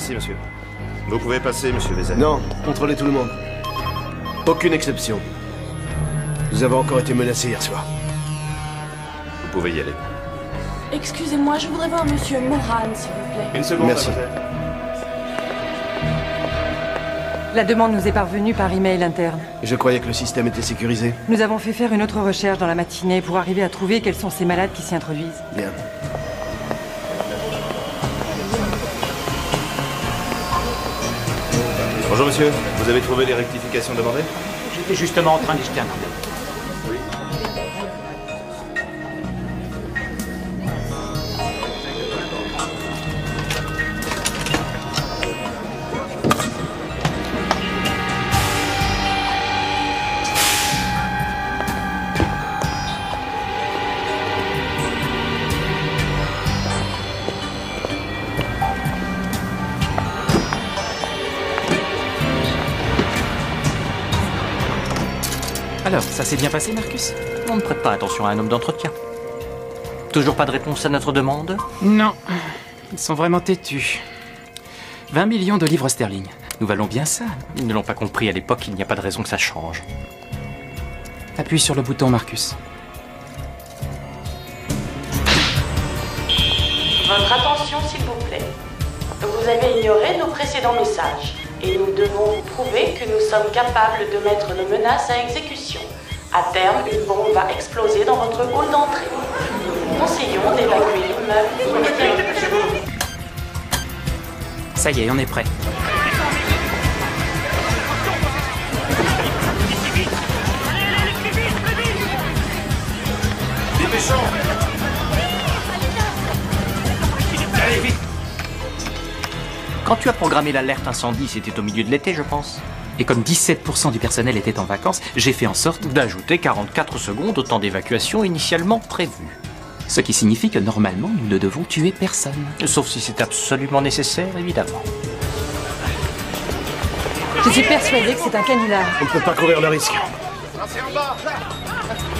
Merci, monsieur. Vous pouvez passer, monsieur Vézel. Non, contrôlez tout le monde. Aucune exception. Nous avons encore été menacés hier soir. Vous pouvez y aller. Excusez-moi, je voudrais voir monsieur Moran, s'il vous plaît. Une seconde, Merci. mademoiselle. La demande nous est parvenue par email interne. Je croyais que le système était sécurisé. Nous avons fait faire une autre recherche dans la matinée pour arriver à trouver quels sont ces malades qui s'y introduisent. Bien. Bonjour, monsieur. Vous avez trouvé les rectifications demandées? J'étais justement en train d'y jeter un coup d'œil. Alors, ça s'est bien passé, Marcus? On ne prête pas attention à un homme d'entretien. Toujours pas de réponse à notre demande? Non, ils sont vraiment têtus. 20 millions de livres sterling. Nous valons bien ça. Ils ne l'ont pas compris à l'époque, il n'y a pas de raison que ça change. Appuie sur le bouton, Marcus. Votre attention, s'il vous plaît. Vous avez ignoré nos précédents messages et nous devons vous prouver que nous sommes capables de mettre nos menaces à exécution. À terme, une bombe va exploser dans votre hall d'entrée. Nous vous conseillons d'évacuer l'immeuble immédiatement. Ça y est, on est prêt. Dépêchons! Allez, vite! Quand tu as programmé l'alerte incendie, c'était au milieu de l'été, je pense. Et comme 17% du personnel était en vacances, j'ai fait en sorte D'ajouter 44 secondes au temps d'évacuation initialement prévu. ce qui signifie que normalement, nous ne devons tuer personne. Sauf si c'est absolument nécessaire, évidemment. Je suis persuadée que c'est un canular. On ne peut pas courir le risque. C'est en bas!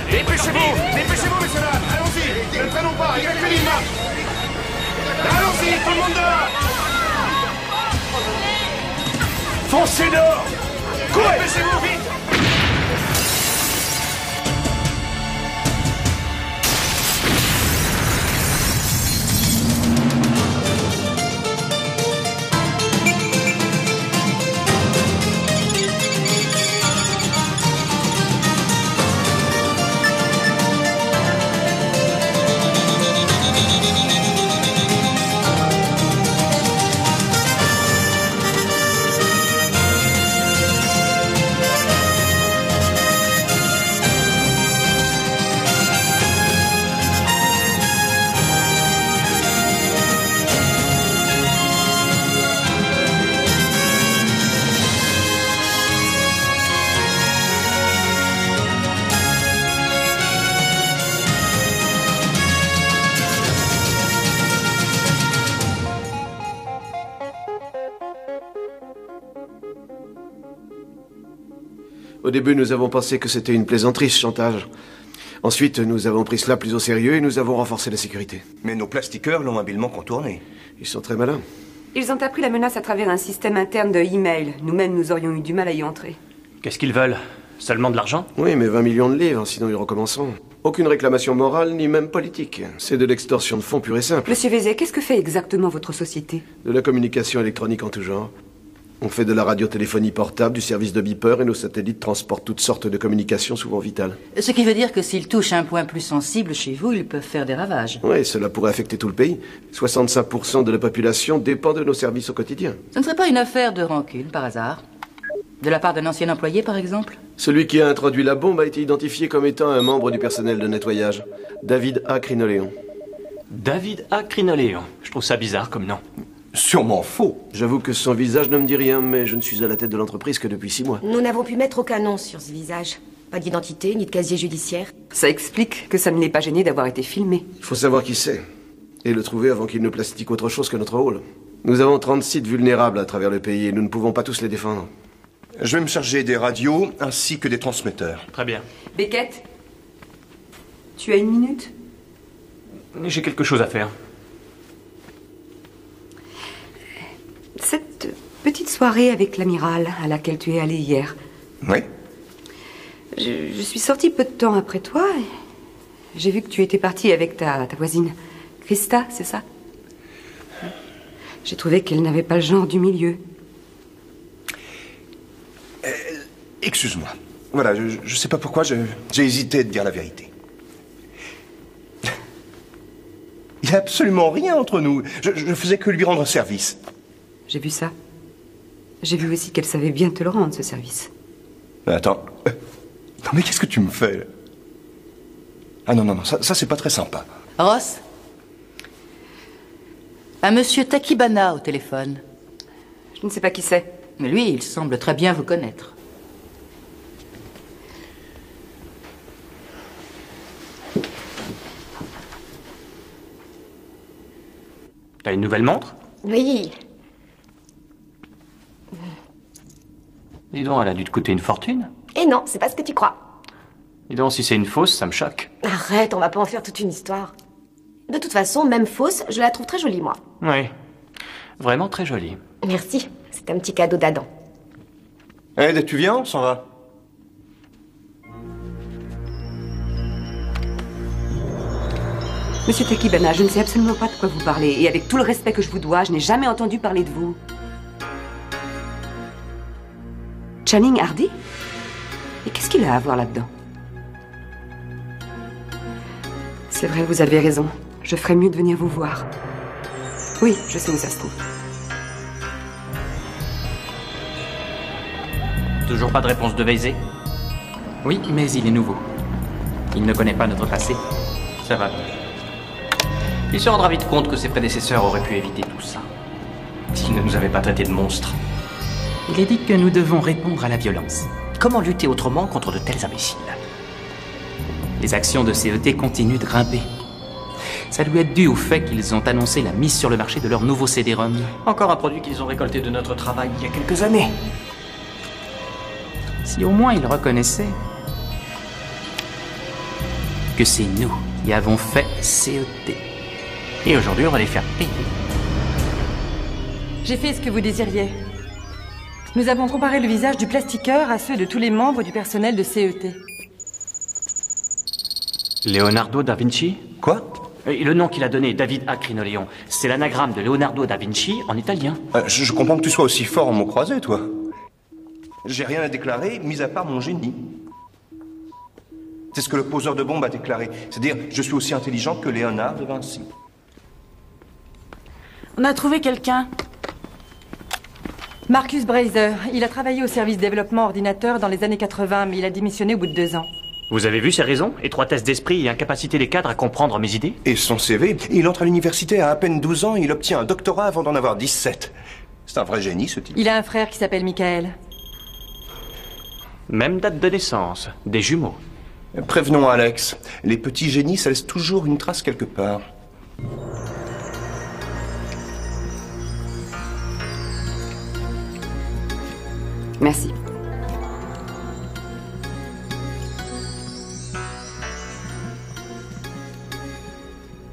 Dépêchez-vous! Dépêchez-vous, messieurs dames! Allons-y! Ne le prenons pas! Évacuez l'immeuble! Allons-y! Tout le monde dehors! Foncez dehors! Courez! Dépêchez-vous, vite! Au début, nous avons pensé que c'était une plaisanterie, ce chantage. Ensuite, nous avons pris cela plus au sérieux et nous avons renforcé la sécurité. Mais nos plastiqueurs l'ont habilement contourné. Ils sont très malins. Ils ont appris la menace à travers un système interne de e-mail. Nous-mêmes, nous aurions eu du mal à y entrer. Qu'est-ce qu'ils veulent? Seulement de l'argent? Oui, mais 20 millions de livres, sinon ils recommenceront. Aucune réclamation morale, ni même politique. C'est de l'extorsion de fonds pure et simple. Monsieur Vézet, qu'est-ce que fait exactement votre société? De la communication électronique en tout genre. On fait de la radiotéléphonie portable, du service de beeper, et nos satellites transportent toutes sortes de communications, souvent vitales. Ce qui veut dire que s'ils touchent un point plus sensible chez vous, ils peuvent faire des ravages. Oui, cela pourrait affecter tout le pays. 65% de la population dépend de nos services au quotidien. Ce ne serait pas une affaire de rancune, par hasard? De la part d'un ancien employé, par exemple? Celui qui a introduit la bombe a été identifié comme étant un membre du personnel de nettoyage. David A. Crinoléon. David A. Crinoléon. Je trouve ça bizarre comme nom. Sûrement faux. J'avoue que son visage ne me dit rien, mais je ne suis à la tête de l'entreprise que depuis 6 mois. Nous n'avons pu mettre aucun nom sur ce visage. Pas d'identité, ni de casier judiciaire. Ça explique que ça ne l'ait pas gêné d'avoir été filmé. Il faut savoir qui c'est, et le trouver avant qu'il ne plastique autre chose que notre hall. Nous avons 30 sites vulnérables à travers le pays, et nous ne pouvons pas tous les défendre. Je vais me charger des radios ainsi que des transmetteurs. Très bien. Beckett, tu as 1 minute? J'ai quelque chose à faire. Cette petite soirée avec l'amiral à laquelle tu es allée hier. Oui. Je suis sortie peu de temps après toi et j'ai vu que tu étais partie avec ta voisine. Christa, c'est ça? J'ai trouvé qu'elle n'avait pas le genre du milieu. Excuse-moi. Voilà, je sais pas pourquoi, j'ai hésité de dire la vérité. Il n'y a absolument rien entre nous. Je faisais que lui rendre service. J'ai vu ça. J'ai vu aussi qu'elle savait bien te le rendre, ce service. Attends. Non, mais qu'est-ce que tu me fais là? Ah non, ça c'est pas très sympa. Ross? Un monsieur Takibana au téléphone. Je ne sais pas qui c'est. Mais lui, il semble très bien vous connaître. T'as une nouvelle montre? Oui. Dis donc, elle a dû te coûter une fortune. Et non, c'est pas ce que tu crois. Dis donc, si c'est une fausse, ça me choque. Arrête, on va pas en faire toute une histoire. De toute façon, même fausse, je la trouve très jolie, moi. Oui, vraiment très jolie. Merci, c'est un petit cadeau d'Adam. Ed, tu viens, on s'en va. Monsieur Takibana, je ne sais absolument pas de quoi vous parlez. Et avec tout le respect que je vous dois, je n'ai jamais entendu parler de vous. Channing Hardy? Et qu'est-ce qu'il a à voir là-dedans? C'est vrai, vous avez raison. Je ferais mieux de venir vous voir. Oui, je sais où ça se trouve. Toujours pas de réponse de Veizé? Oui, mais il est nouveau. Il ne connaît pas notre passé. Ça va. Il se rendra vite compte que ses prédécesseurs auraient pu éviter tout ça. S'ils ne nous avaient pas traités de monstres. Il est dit que nous devons répondre à la violence. Comment lutter autrement contre de tels imbéciles? Les actions de CET continuent de grimper. Ça doit être dû au fait qu'ils ont annoncé la mise sur le marché de leur nouveau CD-ROM. Encore un produit qu'ils ont récolté de notre travail il y a quelques années. Si au moins ils reconnaissaient que c'est nous qui avons fait CET. Et aujourd'hui, on va les faire payer. J'ai fait ce que vous désiriez. Nous avons comparé le visage du plastiqueur à ceux de tous les membres du personnel de CET. Leonardo da Vinci? Quoi? Le nom qu'il a donné, David A. Crinoléon, c'est l'anagramme de Leonardo da Vinci en italien. Je comprends que tu sois aussi fort en mots croisés, toi. J'ai rien à déclarer, mis à part mon génie. C'est ce que le poseur de bombe a déclaré. C'est-à-dire, je suis aussi intelligent que Léonard de Vinci. On a trouvé quelqu'un. Marcus Brazer. Il a travaillé au service développement ordinateur dans les années 80, mais il a démissionné au bout de 2 ans. Vous avez vu ses raisons? Étroitesse d'esprit et incapacité des cadres à comprendre mes idées? Et son CV? Il entre à l'université à peine 12 ans et il obtient un doctorat avant d'en avoir 17. C'est un vrai génie, ce type. Il a un frère qui s'appelle Michael. Même date de naissance, des jumeaux. Prévenons Alex. Les petits génies, ça laisse toujours une trace quelque part. Merci.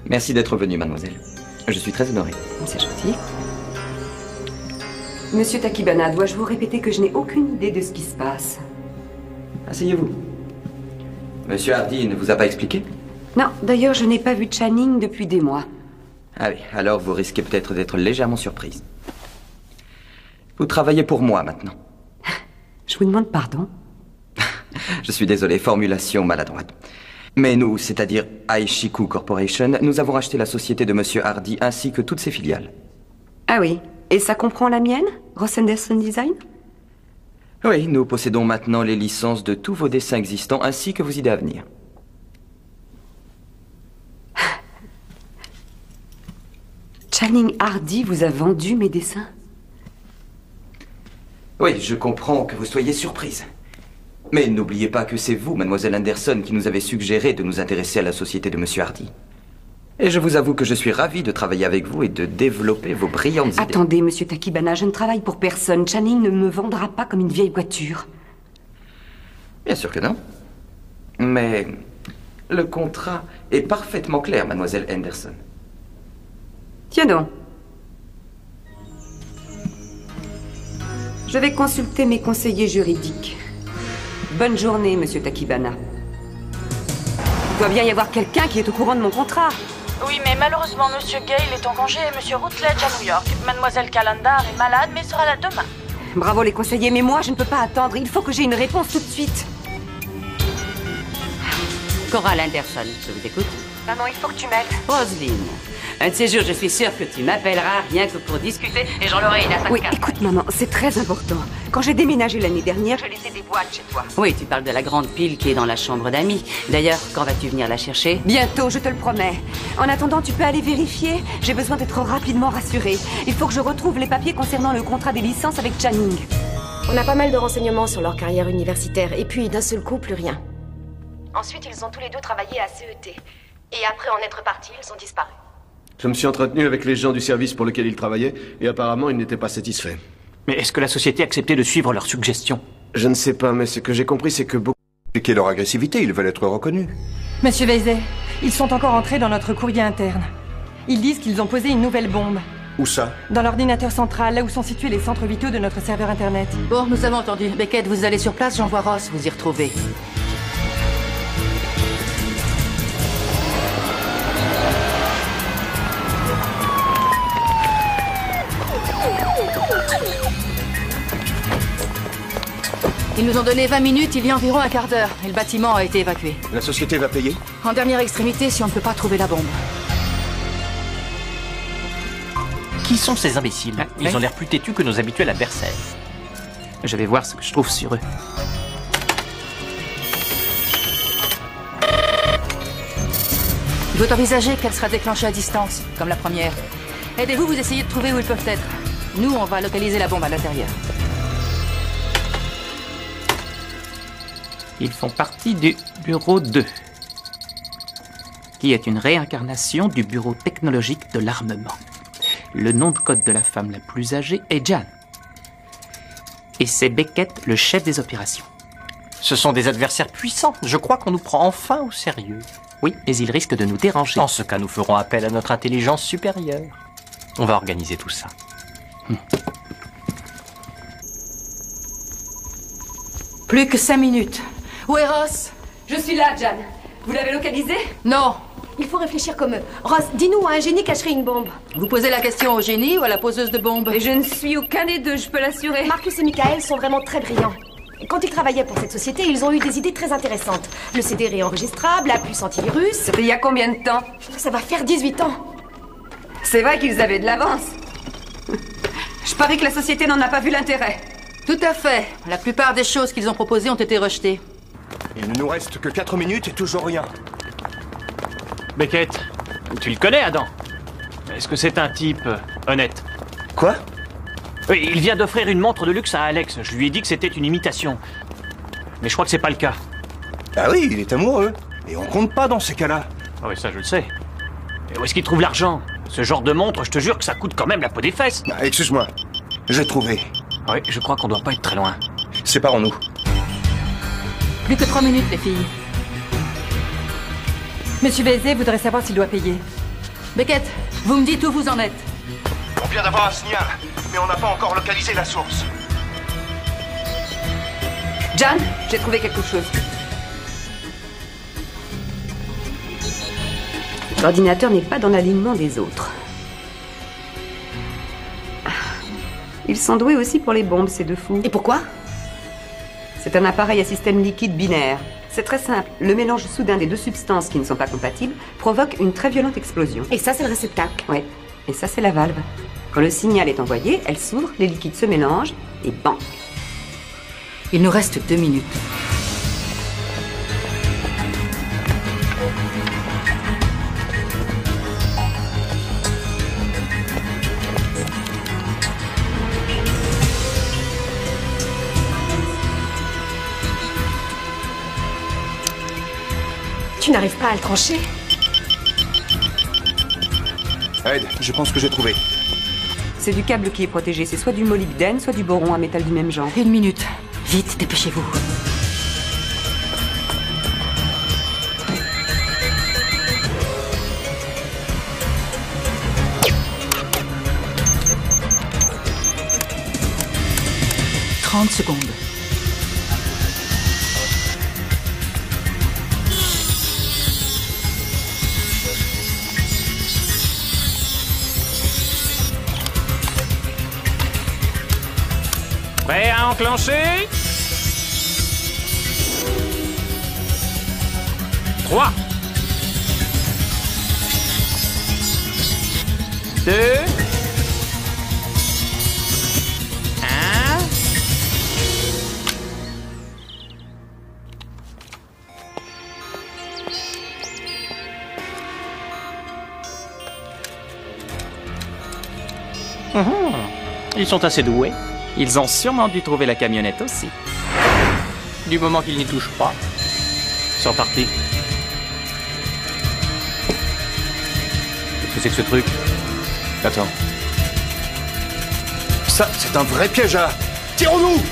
Merci d'être venue, mademoiselle. Je suis très honoré. C'est gentil. Monsieur Takibana, dois-je vous répéter que je n'ai aucune idée de ce qui se passe? Asseyez-vous. Monsieur Hardy ne vous a pas expliqué? Non, d'ailleurs, je n'ai pas vu Channing depuis des mois. Ah oui, alors vous risquez peut-être d'être légèrement surprise. Vous travaillez pour moi maintenant. Je vous demande pardon. Je suis désolé, formulation maladroite. Mais nous, c'est-à-dire Aishiku Corporation, nous avons racheté la société de Monsieur Hardy ainsi que toutes ses filiales. Ah oui, et ça comprend la mienne, Ross Anderson Design? Oui, nous possédons maintenant les licences de tous vos dessins existants ainsi que vos idées à venir. Channing Hardy vous a vendu mes dessins? Oui, je comprends que vous soyez surprise. Mais n'oubliez pas que c'est vous, mademoiselle Anderson, qui nous avez suggéré de nous intéresser à la société de Monsieur Hardy. Et je vous avoue que je suis ravi de travailler avec vous et de développer vos brillantes idées. Attendez, monsieur Takibana, je ne travaille pour personne. Channing ne me vendra pas comme une vieille voiture. Bien sûr que non. Mais le contrat est parfaitement clair, mademoiselle Anderson. Tiens donc. Je vais consulter mes conseillers juridiques. Bonne journée, monsieur Takibana. Il doit bien y avoir quelqu'un qui est au courant de mon contrat. Oui, mais malheureusement, Monsieur Gale est en congé et Monsieur Routledge à New York. Mademoiselle Calendar est malade, mais sera là demain. Bravo les conseillers, mais moi je ne peux pas attendre. Il faut que j'ai une réponse tout de suite. Coral Anderson, je vous écoute. Maman, il faut que tu m'aides. Roselyne, un de ces jours, je suis sûre que tu m'appelleras rien que pour discuter et j'en aurai une attaque. Oui, écoute maman, c'est très important. Quand j'ai déménagé l'année dernière, je laissais des boîtes chez toi. Oui, tu parles de la grande pile qui est dans la chambre d'amis. D'ailleurs, quand vas-tu venir la chercher? Bientôt, je te le promets. En attendant, tu peux aller vérifier. J'ai besoin d'être rapidement rassurée. Il faut que je retrouve les papiers concernant le contrat des licences avec Channing. On a pas mal de renseignements sur leur carrière universitaire, et puis d'un seul coup, plus rien. Ensuite, ils ont tous les deux travaillé à CET. Et après en être partis, ils ont disparu. Je me suis entretenu avec les gens du service pour lequel ils travaillaient, et apparemment ils n'étaient pas satisfaits. Mais est-ce que la société a accepté de suivre leurs suggestions? Je ne sais pas, mais ce que j'ai compris, c'est que beaucoup... Expliquer leur agressivité, ils veulent être reconnus. Monsieur Veizey, ils sont encore entrés dans notre courrier interne. Ils disent qu'ils ont posé une nouvelle bombe. Où ça? Dans l'ordinateur central, là où sont situés les centres vitaux de notre serveur internet. Bon, nous avons entendu. Beckett, vous allez sur place, j'envoie Ross vous y retrouver. Ils nous ont donné 20 minutes, il y a environ un quart d'heure, et le bâtiment a été évacué. La société va payer? En dernière extrémité, si on ne peut pas trouver la bombe. Qui sont ces imbéciles? Ils ont l'air plus têtus que nos habituels adversaires. Je vais voir ce que je trouve sur eux. Il faut envisager qu'elle sera déclenchée à distance, comme la première. Aidez-vous, vous essayez de trouver où ils peuvent être. Nous, on va localiser la bombe à l'intérieur. Ils font partie du bureau 2, qui est une réincarnation du bureau technologique de l'armement. Le nom de code de la femme la plus âgée est Jan. Et c'est Beckett, le chef des opérations. Ce sont des adversaires puissants. Je crois qu'on nous prend enfin au sérieux. Oui, mais ils risquent de nous déranger. Dans ce cas, nous ferons appel à notre intelligence supérieure. On va organiser tout ça. Plus que 5 minutes. Où est Ross? Je suis là, Jan. Vous l'avez localisé? Non. Il faut réfléchir comme eux. Rose, dis-nous où un génie cacherait une bombe. Vous posez la question au génie ou à la poseuse de bombes? Et je ne suis aucun des deux, je peux l'assurer. Marcus et Michael sont vraiment très brillants. Quand ils travaillaient pour cette société, ils ont eu des idées très intéressantes. Le CD réenregistrable, la puce antivirus... C'était il y a combien de temps? Ça va faire 18 ans. C'est vrai qu'ils avaient de l'avance. Je parie que la société n'en a pas vu l'intérêt. Tout à fait. La plupart des choses qu'ils ont proposées ont été rejetées. Il ne nous reste que 4 minutes et toujours rien. Beckett, tu le connais, Adam? Est-ce que c'est un type honnête? Quoi? Oui, il vient d'offrir une montre de luxe à Alex. Je lui ai dit que c'était une imitation. Mais je crois que c'est pas le cas. Ah oui, il est amoureux. Et on compte pas dans ces cas-là. Ah oui, ça je le sais. Et où est-ce qu'il trouve l'argent? Ce genre de montre, je te jure que ça coûte quand même la peau des fesses. Ah, excuse-moi, j'ai trouvé. Oui, je crois qu'on doit pas être très loin. Séparons-nous. Plus que 3 minutes, les filles. Monsieur Veizey voudrait savoir s'il doit payer. Beckett, vous me dites où vous en êtes. On vient d'avoir un signal, mais on n'a pas encore localisé la source. Jan, j'ai trouvé quelque chose. L'ordinateur n'est pas dans l'alignement des autres. Ils sont doués aussi pour les bombes, ces deux fous. Et pourquoi? C'est un appareil à système liquide binaire. C'est très simple. Le mélange soudain des deux substances qui ne sont pas compatibles provoque une très violente explosion. Et ça, c'est le réceptacle. Oui. Et ça, c'est la valve. Quand le signal est envoyé, elle s'ouvre, les liquides se mélangent et bam! Il nous reste 2 minutes. Tu n'arrives pas à le trancher? Ed, je pense que j'ai trouvé. C'est du câble qui est protégé. C'est soit du molybdène, soit du boron, un métal du même genre. 1 minute. Vite, dépêchez-vous. 30 secondes. Prêt à enclencher? 3, 2, 1. Ils sont assez doués. Ils ont sûrement dû trouver la camionnette aussi. Du moment qu'ils n'y touchent pas. Ils sont partis. Qu'est-ce que c'est que ce truc? Attends. Ça, c'est un vrai piège à... Tirons-nous!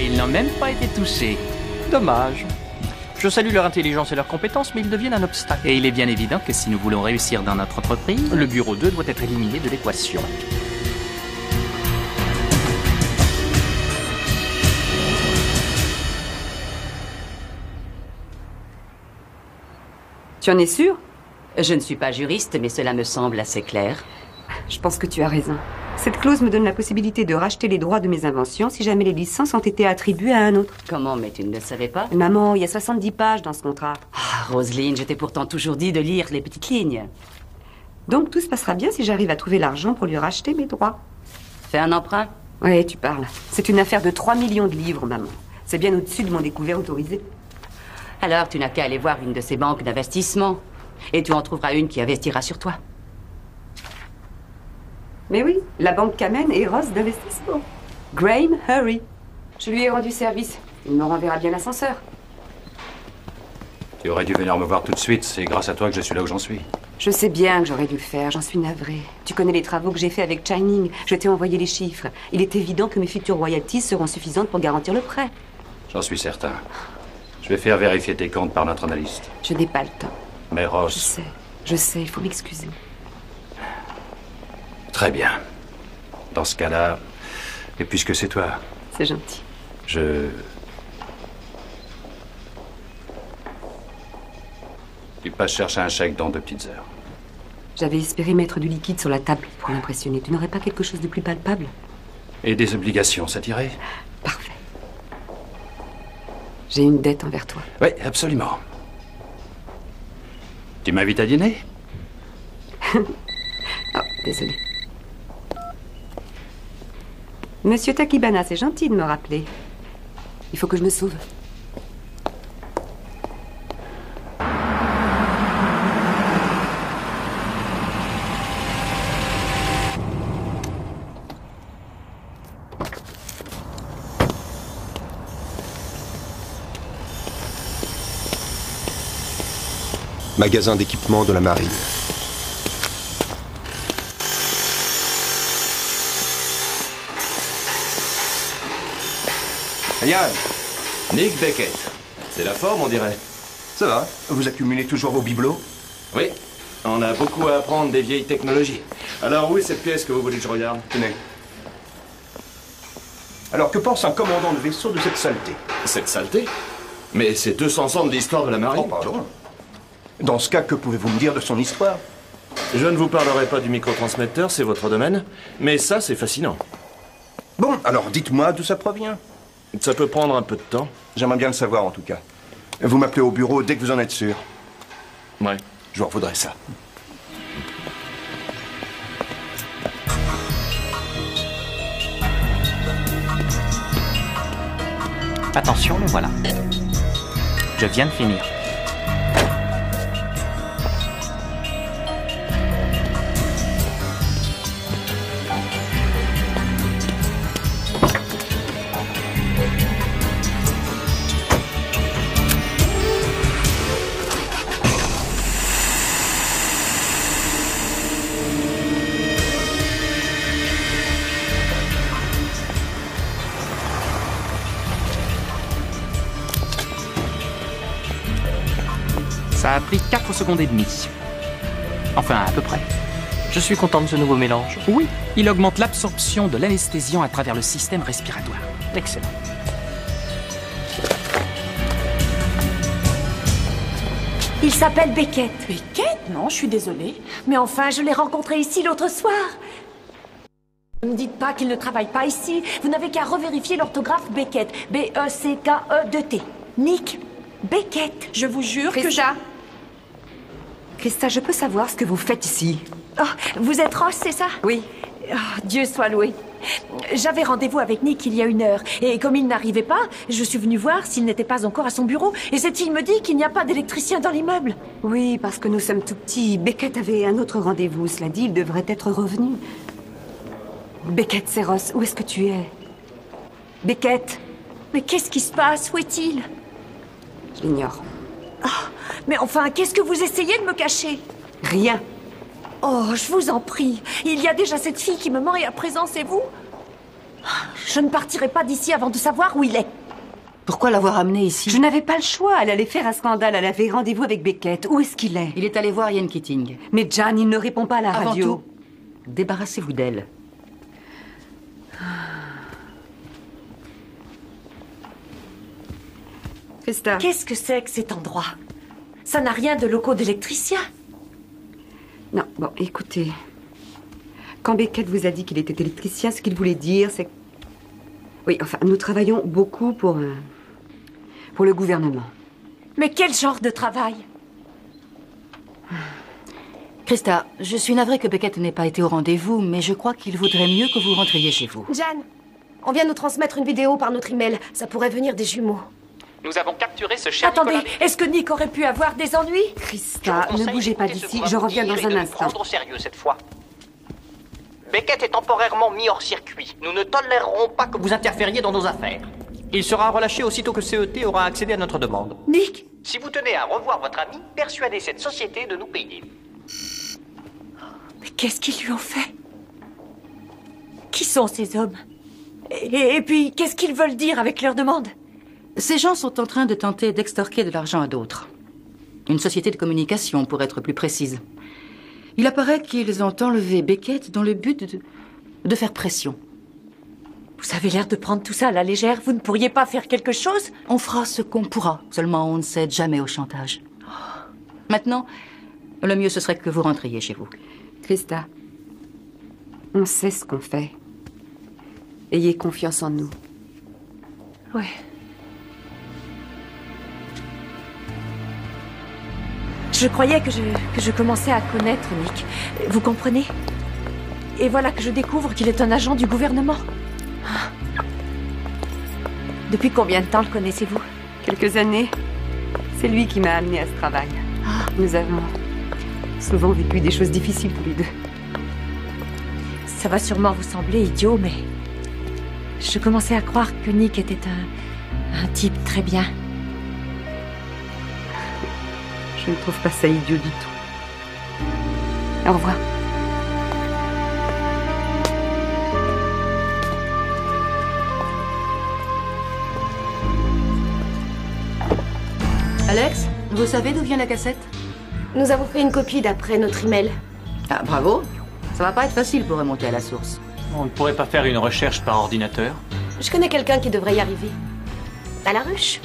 Ils n'ont même pas été touchés. Dommage. Je salue leur intelligence et leurs compétences, mais ils deviennent un obstacle. Et il est bien évident que si nous voulons réussir dans notre entreprise, le bureau 2 doit être éliminé de l'équation. Tu en es sûr? Je ne suis pas juriste, mais cela me semble assez clair. Je pense que tu as raison. Cette clause me donne la possibilité de racheter les droits de mes inventions si jamais les licences ont été attribuées à un autre. Comment, mais tu ne le savais pas? Maman, il y a 70 pages dans ce contrat. Ah, Roselyne, je t'ai pourtant toujours dit de lire les petites lignes. Donc tout se passera bien si j'arrive à trouver l'argent pour lui racheter mes droits. Fais un emprunt? Oui, tu parles. C'est une affaire de 3 millions de livres, maman. C'est bien au-dessus de mon découvert autorisé. Alors tu n'as qu'à aller voir une de ces banques d'investissement. Et tu en trouveras une qui investira sur toi. Mais oui, la banque Kamen est Ross d'investissement. Graham Hurry. Je lui ai rendu service. Il me renverra bien l'ascenseur. Tu aurais dû venir me voir tout de suite. C'est grâce à toi que je suis là où j'en suis. Je sais bien que j'aurais dû le faire. J'en suis navrée. Tu connais les travaux que j'ai faits avec Shining. Je t'ai envoyé les chiffres. Il est évident que mes futures royalties seront suffisantes pour garantir le prêt. J'en suis certain. Je vais faire vérifier tes comptes par notre analyste. Je n'ai pas le temps. Mais Ross... Je sais, il faut m'excuser. Très bien. Dans ce cas-là, et puisque c'est toi... C'est gentil. Tu passes chercher un chèque dans 2 petites heures. J'avais espéré mettre du liquide sur la table pour l'impressionner. Tu n'aurais pas quelque chose de plus palpable? Et des obligations, ça t'irait? Parfait. J'ai une dette envers toi. Oui, absolument. Tu m'invites à dîner? Oh, désolé. Monsieur Takibana, c'est gentil de me rappeler. Il faut que je me sauve. Magasin d'équipement de la marine. Yann. Nick Beckett. C'est la forme, on dirait. Ça va? Vous accumulez toujours vos bibelots? Oui. On a beaucoup à apprendre des vieilles technologies. Alors, où est cette pièce que vous voulez que je regarde? Tenez. Alors, que pense un commandant de vaisseau de cette saleté? Cette saleté? Mais c'est 200 ans de l'histoire de la marine. Oh, pardon. Dans ce cas, que pouvez-vous me dire de son histoire? Je ne vous parlerai pas du microtransmetteur, c'est votre domaine. Mais ça, c'est fascinant. Bon, alors dites-moi d'où ça provient. Ça peut prendre un peu de temps. J'aimerais bien le savoir, en tout cas. Vous m'appelez au bureau dès que vous en êtes sûr. Ouais. Je vous revaudrai ça. Attention, le voilà. Je viens de finir. Ça a pris 4 secondes et demie. Enfin, à peu près. Je suis content de ce nouveau mélange. Oui, il augmente l'absorption de l'anesthésiant à travers le système respiratoire. Excellent. Il s'appelle Beckett. Beckett? Non, je suis désolée. Mais enfin, je l'ai rencontré ici l'autre soir. Ne me dites pas qu'il ne travaille pas ici. Vous n'avez qu'à revérifier l'orthographe Beckett. B-E-C-K-E-2-T. Nick Beckett. Je vous jure que Christa. Christa, je peux savoir ce que vous faites ici? Oh, vous êtes Ross, c'est ça? Oui. Oh, Dieu soit loué. J'avais rendez-vous avec Nick il y a 1 heure. Et comme il n'arrivait pas, je suis venue voir s'il n'était pas encore à son bureau. Et cette-il me dit qu'il n'y a pas d'électricien dans l'immeuble. Oui, parce que nous sommes tout petits. Beckett avait un autre rendez-vous. Cela dit, il devrait être revenu. Beckett, c'est Ross. Où est-ce que tu es? Beckett? Mais qu'est-ce qui se passe? Où est-il? Je l'ignore. Oh, mais enfin, qu'est-ce que vous essayez de me cacher? Rien. Oh, je vous en prie. Il y a déjà cette fille qui me ment et à présent, c'est vous? Je ne partirai pas d'ici avant de savoir où il est. Pourquoi l'avoir amené ici? Je n'avais pas le choix. Elle allait faire un scandale. Elle avait rendez-vous avec Beckett. Où est-ce qu'il est? Il est allé voir Ian Keating. Mais Jan, il ne répond pas à la Avant radio. tout, débarrassez-vous d'elle. Christa. Qu'est-ce que c'est que cet endroit? Ça n'a rien de locaux d'électricien. Non, bon, écoutez. Quand Beckett vous a dit qu'il était électricien, ce qu'il voulait dire, c'est... Oui, enfin, nous travaillons beaucoup pour le gouvernement. Mais quel genre de travail? Christa, je suis navrée que Beckett n'ait pas été au rendez-vous, mais je crois qu'il vaudrait mieux que vous rentriez chez vous. Jan, on vient nous transmettre une vidéo par notre email. Ça pourrait venir des jumeaux. Nous avons capturé ce cher Attendez, Nicolas... est-ce que Nick aurait pu avoir des ennuis? Christa, ne bougez pas d'ici, je reviens dans un instant. Prendre au sérieux cette fois. Beckett est temporairement mis hors circuit. Nous ne tolérerons pas que vous interfériez dans nos affaires. Il sera relâché aussitôt que CET aura accédé à notre demande. Nick? Si vous tenez à revoir votre ami, persuadez cette société de nous payer. Mais qu'est-ce qu'ils lui ont fait? Qui sont ces hommes? Et puis, qu'est-ce qu'ils veulent dire avec leur demande? Ces gens sont en train de tenter d'extorquer de l'argent à d'autres. Une société de communication, pour être plus précise. Il apparaît qu'ils ont enlevé Beckett dans le but de faire pression. Vous avez l'air de prendre tout ça à la légère. Vous ne pourriez pas faire quelque chose? On fera ce qu'on pourra. Seulement, on ne cède jamais au chantage. Maintenant, le mieux ce serait que vous rentriez chez vous. Christa, on sait ce qu'on fait. Ayez confiance en nous. Ouais. Je croyais que je commençais à connaître Nick. Vous comprenez? Et voilà que je découvre qu'il est un agent du gouvernement. Depuis combien de temps le connaissez-vous? Quelques années. C'est lui qui m'a amené à ce travail. Nous avons souvent vécu des choses difficiles tous les deux. Ça va sûrement vous sembler idiot, mais... je commençais à croire que Nick était un type très bien. Je ne trouve pas ça idiot du tout. Au revoir. Alex, vous savez d'où vient la cassette? Nous avons fait une copie d'après notre email. Ah, bravo. Ça va pas être facile pour remonter à la source. On ne pourrait pas faire une recherche par ordinateur? Je connais quelqu'un qui devrait y arriver. À la ruche.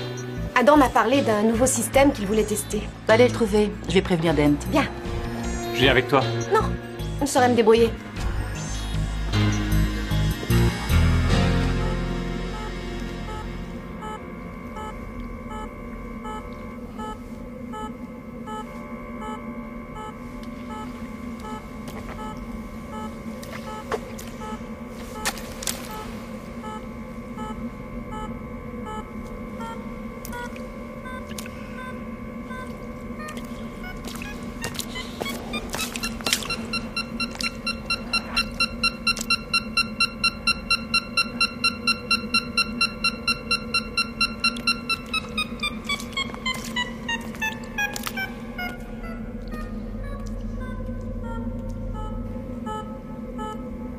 Adam m'a parlé d'un nouveau système qu'il voulait tester. Allez le trouver. Je vais prévenir Dent. Bien. Je viens avec toi. Non, je saurais me débrouiller.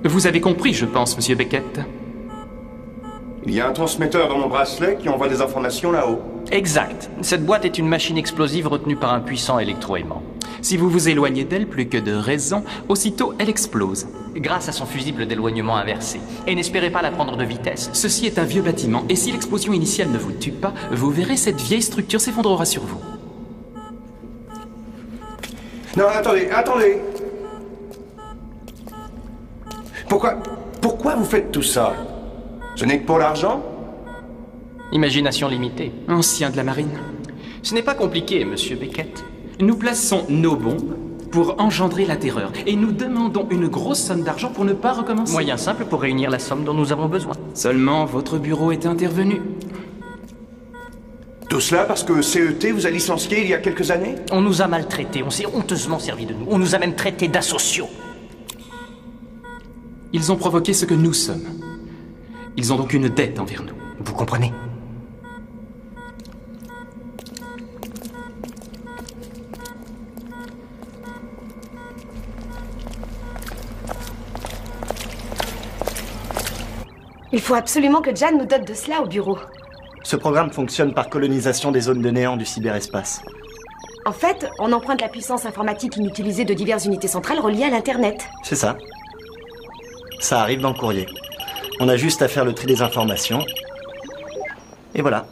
Vous avez compris, je pense, monsieur Beckett. Il y a un transmetteur dans mon bracelet qui envoie des informations là-haut. Exact. Cette boîte est une machine explosive retenue par un puissant électroaimant. Si vous vous éloignez d'elle plus que de raison, aussitôt elle explose. Grâce à son fusible d'éloignement inversé. Et n'espérez pas la prendre de vitesse. Ceci est un vieux bâtiment, et si l'explosion initiale ne vous tue pas, vous verrez cette vieille structure s'effondrera sur vous. Non, attendez. Pourquoi vous faites tout ça? Ce n'est que pour l'argent? Imagination limitée. Ancien de la marine. Ce n'est pas compliqué, monsieur Beckett. Nous plaçons nos bombes pour engendrer la terreur. Et nous demandons une grosse somme d'argent pour ne pas recommencer. Moyen simple pour réunir la somme dont nous avons besoin. Seulement, votre bureau est intervenu. Tout cela parce que CET vous a licencié il y a quelques années? On nous a maltraités, on s'est honteusement servi de nous. On nous a même traités d'asociaux. Ils ont provoqué ce que nous sommes. Ils ont donc une dette envers nous. Vous comprenez? Il faut absolument que Jan nous dote de cela au bureau. Ce programme fonctionne par colonisation des zones de néant du cyberespace. En fait, on emprunte la puissance informatique inutilisée de diverses unités centrales reliées à l'Internet. C'est ça. Ça arrive dans le courrier. On a juste à faire le tri des informations. Et voilà.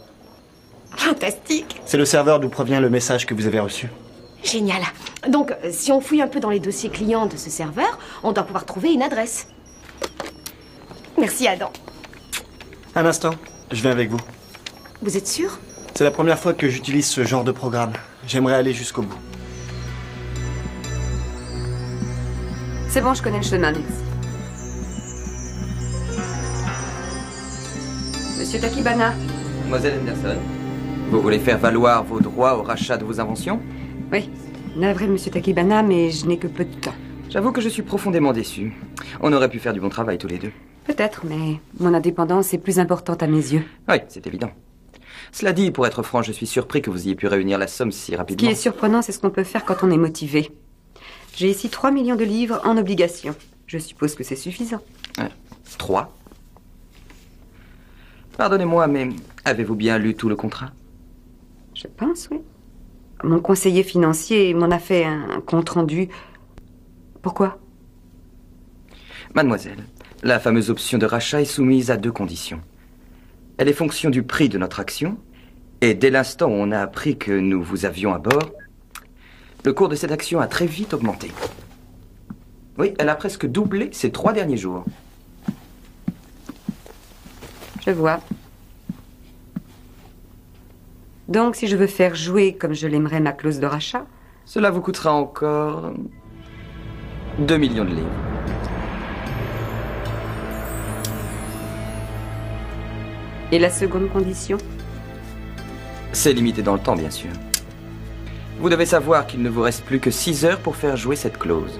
Fantastique. C'est le serveur d'où provient le message que vous avez reçu. Génial. Donc, si on fouille un peu dans les dossiers clients de ce serveur, on doit pouvoir trouver une adresse. Merci, Adam. Un instant, je viens avec vous. Vous êtes sûr? C'est la première fois que j'utilise ce genre de programme. J'aimerais aller jusqu'au bout. C'est bon, je connais le chemin, merci. Monsieur Takibana. Mademoiselle Anderson, vous voulez faire valoir vos droits au rachat de vos inventions? Oui, navré, monsieur Takibana, mais je n'ai que peu de temps. J'avoue que je suis profondément déçu. On aurait pu faire du bon travail tous les deux. Peut-être, mais mon indépendance est plus importante à mes yeux. Oui, c'est évident. Cela dit, pour être franc, je suis surpris que vous ayez pu réunir la somme si rapidement. Ce qui est surprenant, c'est ce qu'on peut faire quand on est motivé. J'ai ici 3 millions de livres en obligations. Je suppose que c'est suffisant. 3? Pardonnez-moi, mais avez-vous bien lu tout le contrat? Je pense, oui. Mon conseiller financier m'en a fait un compte-rendu. Pourquoi? Mademoiselle, la fameuse option de rachat est soumise à 2 conditions. Elle est fonction du prix de notre action, et dès l'instant où on a appris que nous vous avions à bord, le cours de cette action a très vite augmenté. Oui, elle a presque doublé ces 3 derniers jours. Je vois. Donc, si je veux faire jouer comme je l'aimerais ma clause de rachat... Cela vous coûtera encore 2 millions de livres. Et la seconde condition? C'est limité dans le temps, bien sûr. Vous devez savoir qu'il ne vous reste plus que 6 heures pour faire jouer cette clause.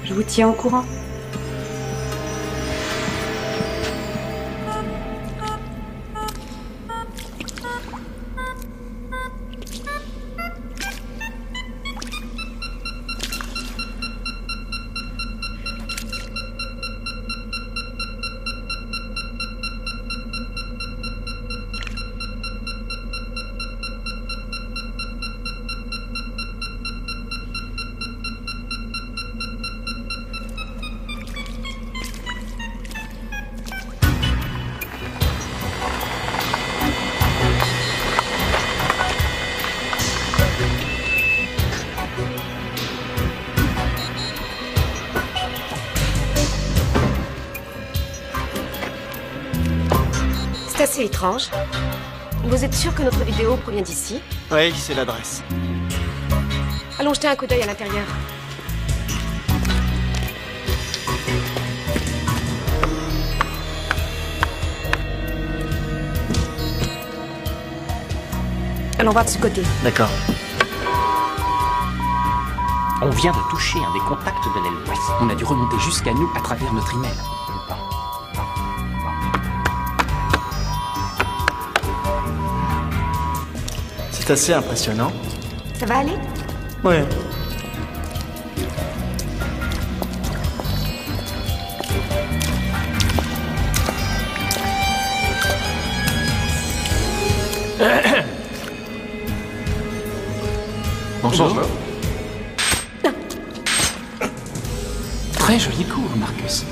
Je vous tiens au courant. C'est assez étrange. Vous êtes sûr que notre vidéo provient d'ici? Oui, c'est l'adresse. Allons jeter un coup d'œil à l'intérieur. Allons voir de ce côté. D'accord. On vient de toucher un des contacts de l'aile ouest. On a dû remonter jusqu'à nous à travers notre email. C'est assez impressionnant. Ça va aller? Ouais. Bonjour. Très joli cours, Marcus.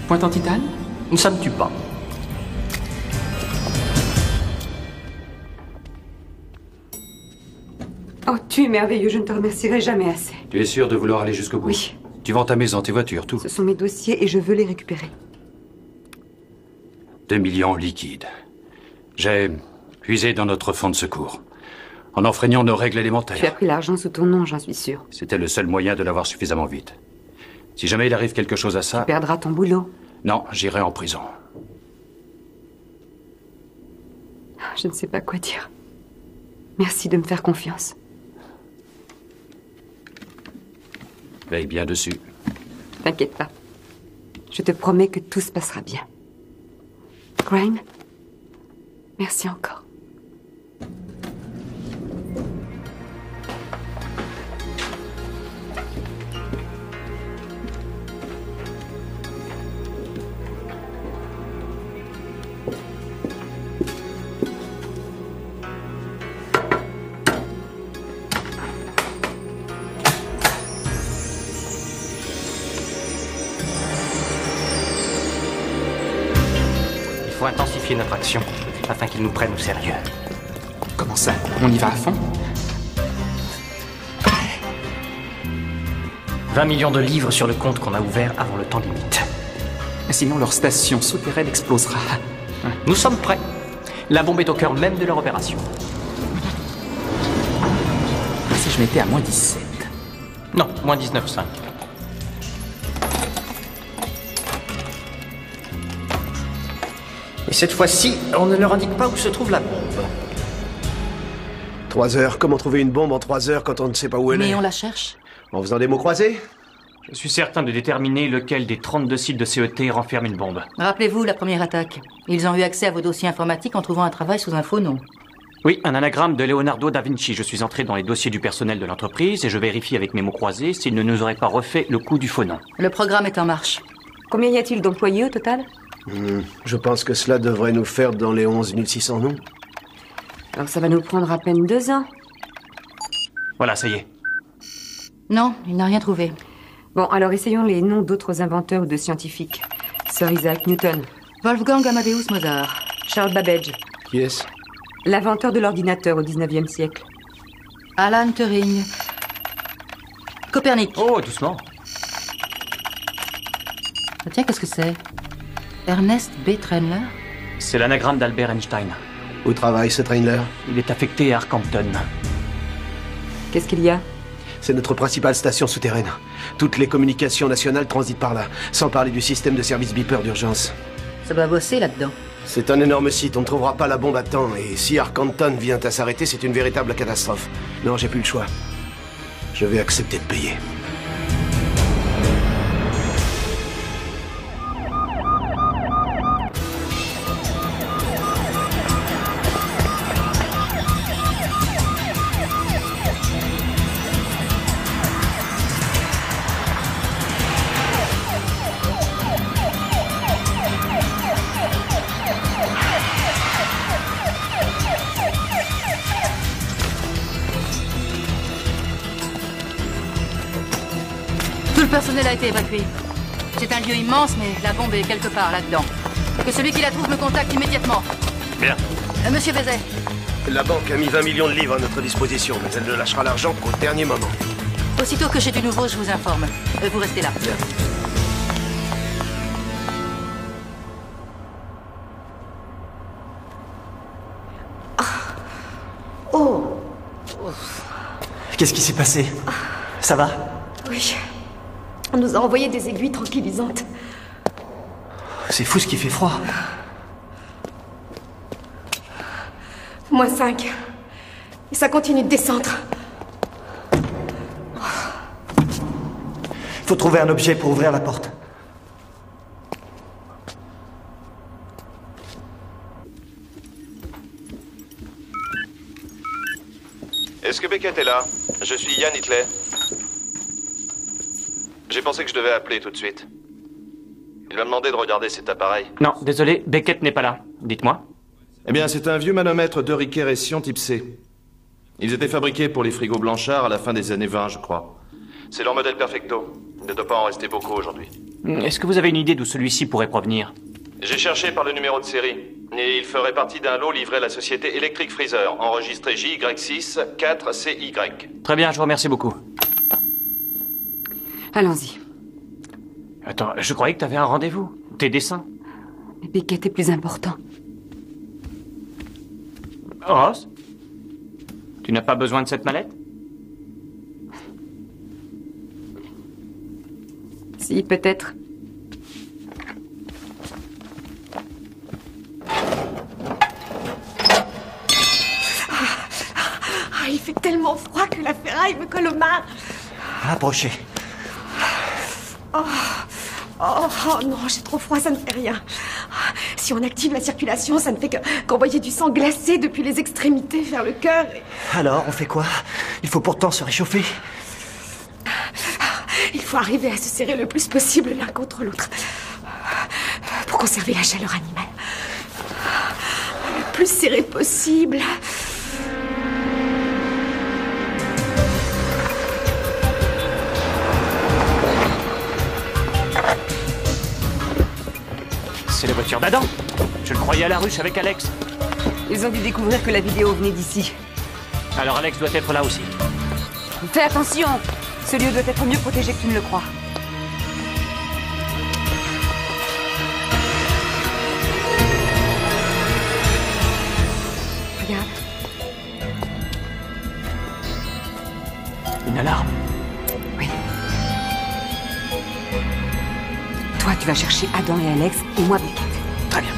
Pointe en titane? Ça me tue pas. Oh, tu es merveilleux, je ne te remercierai jamais assez. Tu es sûr de vouloir aller jusqu'au bout? Oui. Tu vends ta maison, tes voitures, tout. Ce sont mes dossiers et je veux les récupérer. 2 millions liquides. J'ai puisé dans notre fonds de secours, en enfreignant nos règles Tu as élémentaires. pris l'argent sous ton nom, j'en suis sûre. C'était le seul moyen de l'avoir suffisamment vite. Si jamais il arrive quelque chose à ça... Tu perdras ton boulot. Non, j'irai en prison. Je ne sais pas quoi dire. Merci de me faire confiance. Veille bien dessus. T'inquiète pas. Je te promets que tout se passera bien. Grime, merci encore. Il faut intensifier notre action afin qu'ils nous prennent au sérieux. Comment ça? On y va à fond? 20 millions de livres sur le compte qu'on a ouvert avant le temps limite. Sinon, leur station souterraine explosera. Nous sommes prêts. La bombe est au cœur même de leur opération. Si je mettais à moins 17. Non, moins 19,5. Et cette fois-ci, on ne leur indique pas où se trouve la bombe. 3 heures. Comment trouver une bombe en 3 heures quand on ne sait pas où elle est? Mais on la cherche. En faisant des mots croisés? Je suis certain de déterminer lequel des 32 sites de CET renferme une bombe. Rappelez-vous la première attaque. Ils ont eu accès à vos dossiers informatiques en trouvant un travail sous un faux nom. Oui, un anagramme de Leonardo da Vinci. Je suis entré dans les dossiers du personnel de l'entreprise et je vérifie avec mes mots croisés s'ils ne nous auraient pas refait le coup du faux nom. Le programme est en marche. Combien y a-t-il d'employés au total? Je pense que cela devrait nous faire dans les 11 600 noms. Alors ça va nous prendre à peine 2 ans. Voilà, ça y est. Non, il n'a rien trouvé. Bon, alors essayons les noms d'autres inventeurs ou de scientifiques. Sir Isaac Newton. Wolfgang Amadeus Mozart. Charles Babbage. Qui est-ce? L'inventeur de l'ordinateur au 19e siècle. Alan Turing. Copernic. Oh, doucement. Tiens, qu'est-ce que c'est? Ernest B. Trainler? C'est l'anagramme d'Albert Einstein. Où travaille ce Trainler? Il est affecté à Arcampton. Qu'est-ce qu'il y a? C'est notre principale station souterraine. Toutes les communications nationales transitent par là, sans parler du système de service beeper d'urgence. Ça doit bosser là-dedans. C'est un énorme site, on ne trouvera pas la bombe à temps, et si Arcampton vient à s'arrêter, c'est une véritable catastrophe. Non, j'ai plus le choix. Je vais accepter de payer. Tout le personnel a été évacué. C'est un lieu immense, mais la bombe est quelque part là-dedans. Que celui qui la trouve me contacte immédiatement. Bien. Monsieur Bézet. La banque a mis 20 millions de livres à notre disposition, mais elle ne lâchera l'argent qu'au dernier moment. Aussitôt que j'ai du nouveau, je vous informe. Vous restez là. Bien. Oh! Qu'est-ce qui s'est passé? Ça va? Oui. On nous a envoyé des aiguilles tranquillisantes. C'est fou ce qui fait froid. -5. Et ça continue de descendre. Faut trouver un objet pour ouvrir la porte. Est-ce que Beckett est là? Je suis Yann Hitley. J'ai pensé que je devais appeler tout de suite. Il m'a demandé de regarder cet appareil. Non, désolé, Beckett n'est pas là. Dites-moi. Eh bien, c'est un vieux manomètre de Riquet-Ression type C. Ils étaient fabriqués pour les frigos Blanchard à la fin des années 20, je crois. C'est leur modèle perfecto. Il ne doit pas en rester beaucoup aujourd'hui. Est-ce que vous avez une idée d'où celui-ci pourrait provenir? J'ai cherché par le numéro de série. Et il ferait partie d'un lot livré à la société Electric Freezer, enregistré JY6 4CY. Très bien, je vous remercie beaucoup. Allons-y. Attends, je croyais que t'avais un rendez-vous. Tes dessins. Mais Beckett est plus important. Ross, tu n'as pas besoin de cette mallette? Si, peut-être. Il fait tellement froid que la ferraille me colle aux mains. Approchez. Oh non, j'ai trop froid, ça ne fait rien. Si on active la circulation, ça ne fait qu'envoyer du sang glacé depuis les extrémités vers le cœur. Alors, on fait quoi? Il faut pourtant se réchauffer. Il faut arriver à se serrer le plus possible l'un contre l'autre. Pour conserver la chaleur animale. Le plus serré possible. C'est la voiture d'Adam. Je le croyais à la ruche avec Alex. Ils ont dû découvrir que la vidéo venait d'ici. Alors Alex doit être là aussi. Fais attention! Ce lieu doit être mieux protégé que tu ne le crois. Regarde. Une alarme. Oui. Toi, tu vas chercher Adam et Alex, et moi, Beckett. Très bien.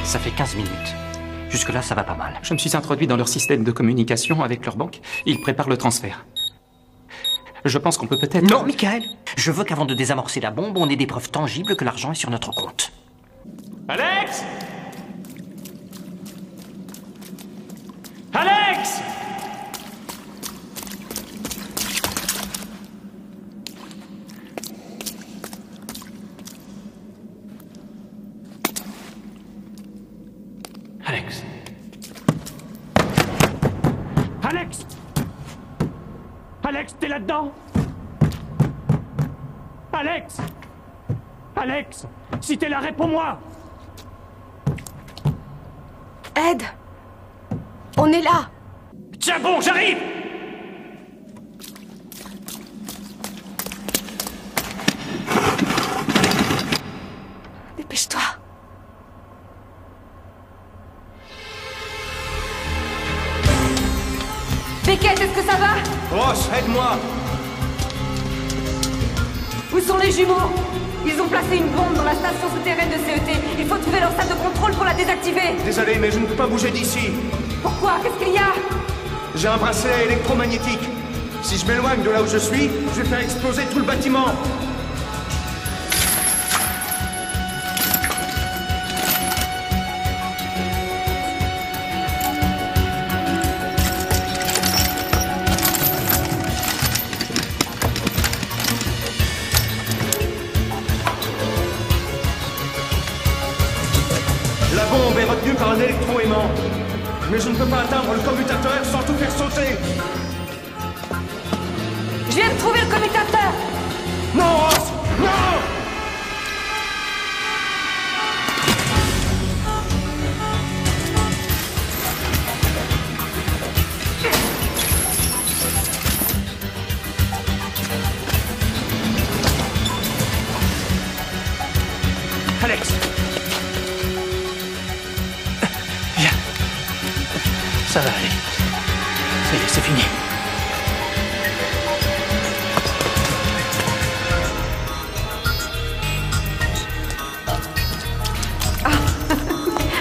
Ça fait 15 minutes. Jusque-là, ça va pas mal. Je me suis introduit dans leur système de communication avec leur banque. Ils préparent le transfert. Je pense qu'on peut peut-être... Non, Michael. Je veux qu'avant de désamorcer la bombe, on ait des preuves tangibles que l'argent est sur notre compte. Alex! Alex! Alex. Alex! Alex, t'es là-dedans? Alex! Alex! Si t'es là, réponds-moi! Ed! On est là! Tiens bon, j'arrive! Dépêche-toi! Beckett, est-ce que ça va? Ross, aide-moi! Où sont les jumeaux? Ils ont placé une bombe dans la station souterraine de CET. Il faut trouver leur salle de contrôle pour la désactiver. Désolé, mais je ne peux pas bouger d'ici. Pourquoi? Qu'est-ce qu'il y a? J'ai un bracelet électromagnétique. Si je m'éloigne de là où je suis, je vais faire exploser tout le bâtiment. La bombe est retenue par un électroaimant. Mais je ne peux pas atteindre le commutateur sans tout faire sauter. Je viens de trouver le commutateur. Non, Ross! Non! Alex! Viens. Ça va aller. Ça y est, c'est fini.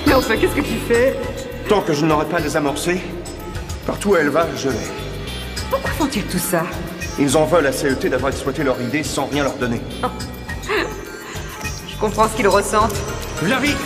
Mais enfin, qu'est-ce que tu fais? Tant que je n'aurai pas désamorcé, partout où elle va, je l'ai. Pourquoi font-ils tout ça? Ils en veulent à CET d'avoir exploité leur idée sans rien leur donner. Je comprends ce qu'ils ressentent. Viens vite!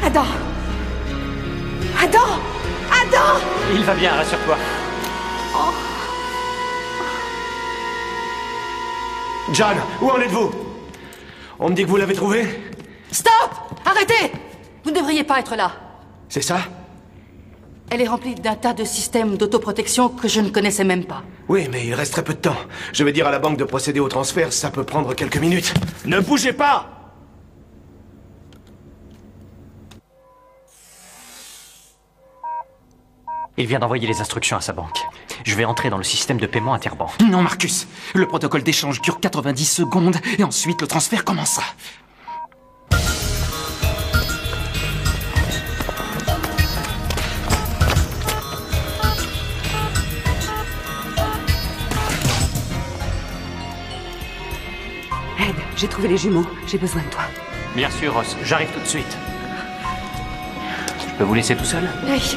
Adam! Adam! Adam! Il va bien, rassure-toi. John, où en êtes-vous? On me dit que vous l'avez trouvé? Stop! Arrêtez! Vous ne devriez pas être là. C'est ça? Elle est remplie d'un tas de systèmes d'autoprotection que je ne connaissais même pas. Oui, mais il reste très peu de temps. Je vais dire à la banque de procéder au transfert, ça peut prendre quelques minutes. Ne bougez pas! Il vient d'envoyer les instructions à sa banque. Je vais entrer dans le système de paiement interbanque. Non, Marcus. Le protocole d'échange dure 90 secondes et ensuite le transfert commencera. Ed, j'ai trouvé les jumeaux. J'ai besoin de toi. Bien sûr, Ross. J'arrive tout de suite. Je peux vous laisser tout seul? Oui.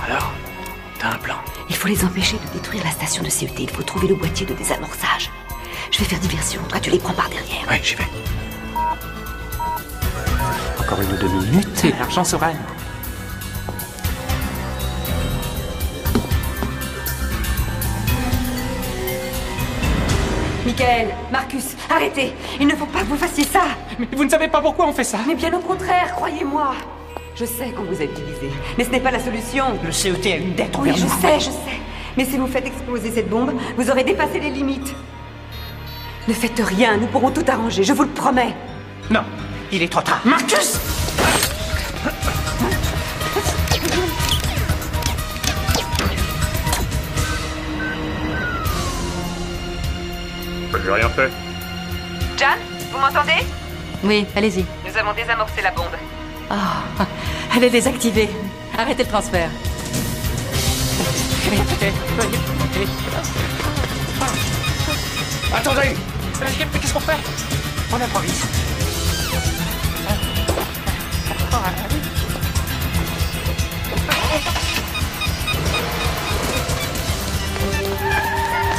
Alors, t'as un plan? Il faut les empêcher de détruire la station de CET. Il faut trouver le boîtier de désamorçage. Je vais faire diversion. Toi, tu les prends par derrière. Ouais, j'y vais. Encore 1 ou 2 minutes et l'argent sera à nous. Michael, Marcus, arrêtez! Il ne faut pas que vous fassiez ça! Mais vous ne savez pas pourquoi on fait ça? Mais bien au contraire, croyez-moi! Je sais qu'on vous a utilisé, mais ce n'est pas la solution. Le CET a une dette Oui, envers nous. je sais. Mais si vous faites exploser cette bombe, vous aurez dépassé les limites. Ne faites rien, nous pourrons tout arranger, je vous le promets. Non, il est trop tard. Marcus! J'ai rien fait. Jan, vous m'entendez? Oui, allez-y. Nous avons désamorcé la bombe. Ah, elle est désactivée. Arrêtez le transfert. Attendez! Qu'est-ce qu'on fait? On improvise.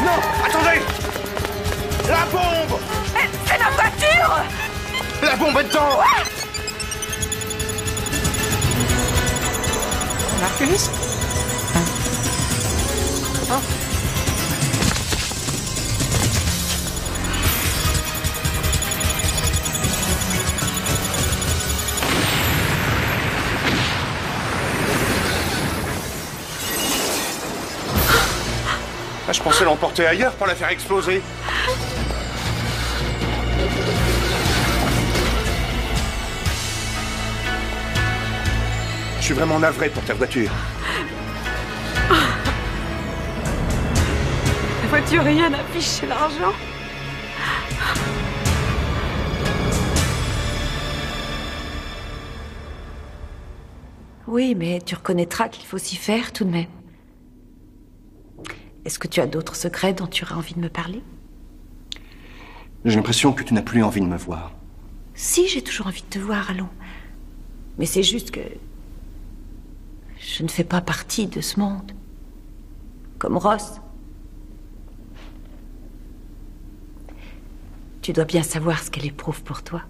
Non! Attendez! La bombe! C'est ma voiture! La bombe est dedans! Marcus? Oh. Je pensais l'emporter ailleurs pour la faire exploser. Je suis vraiment navré pour ta voiture. La voiture, rien n'affiche l'argent. Oui, mais tu reconnaîtras qu'il faut s'y faire tout de même. Est-ce que tu as d'autres secrets dont tu aurais envie de me parler? J'ai l'impression que tu n'as plus envie de me voir. Si, j'ai toujours envie de te voir, allons. Mais c'est juste que... je ne fais pas partie de ce monde. Comme Ross. Tu dois bien savoir ce qu'elle éprouve pour toi.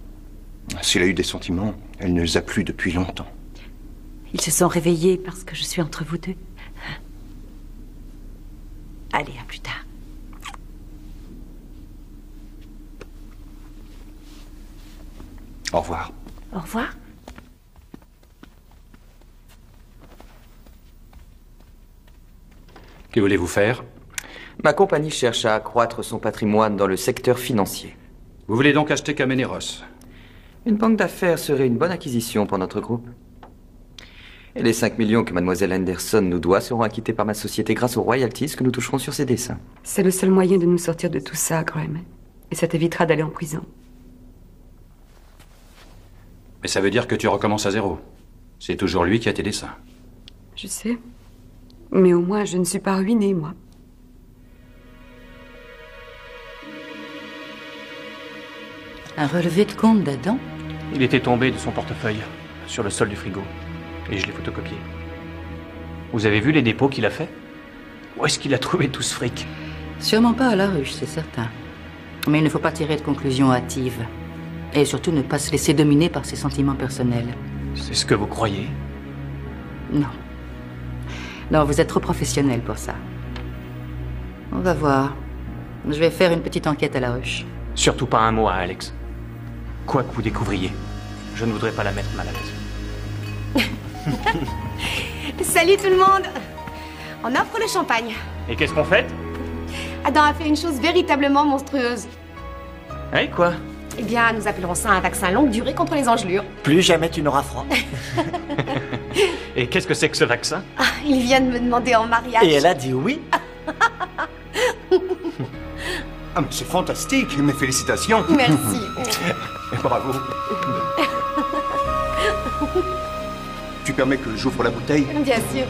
S'il a eu des sentiments, elle ne les a plus depuis longtemps. Ils se sont réveillés parce que je suis entre vous deux. Allez, à plus tard. Au revoir. Au revoir. Que voulez-vous faire? Ma compagnie cherche à accroître son patrimoine dans le secteur financier. Vous voulez donc acheter Kameneros? Une banque d'affaires serait une bonne acquisition pour notre groupe. Et les 5 millions que mademoiselle Anderson nous doit seront acquittés par ma société grâce aux royalties que nous toucherons sur ses dessins. C'est le seul moyen de nous sortir de tout ça, Graham. Et ça t'évitera d'aller en prison. Mais ça veut dire que tu recommences à zéro. C'est toujours lui qui a tes dessins. Je sais. Mais au moins, je ne suis pas ruinée, moi. Un relevé de compte d'Adam? Il était tombé de son portefeuille, sur le sol du frigo. Et je l'ai photocopié. Vous avez vu les dépôts qu'il a fait? Où est-ce qu'il a trouvé tout ce fric? Sûrement pas à la ruche, c'est certain. Mais il ne faut pas tirer de conclusions hâtives. Et surtout ne pas se laisser dominer par ses sentiments personnels. C'est ce que vous croyez? Non. Non, vous êtes trop professionnel pour ça. On va voir. Je vais faire une petite enquête à la ruche. Surtout pas un mot à Alex. Quoi que vous découvriez, je ne voudrais pas la mettre mal à l'aise. Salut tout le monde! On offre le champagne. Et qu'est-ce qu'on fait? Adam a fait une chose véritablement monstrueuse. Hey, quoi? Eh bien, nous appellerons ça un vaccin longue durée contre les engelures. Plus jamais tu n'auras froid. Et qu'est-ce que c'est que ce vaccin? Ah, il vient de me demander en mariage. Et elle a dit oui. Ah, mais c'est fantastique, mes félicitations. Merci. Bravo. Tu permets que j'ouvre la bouteille? Bien sûr.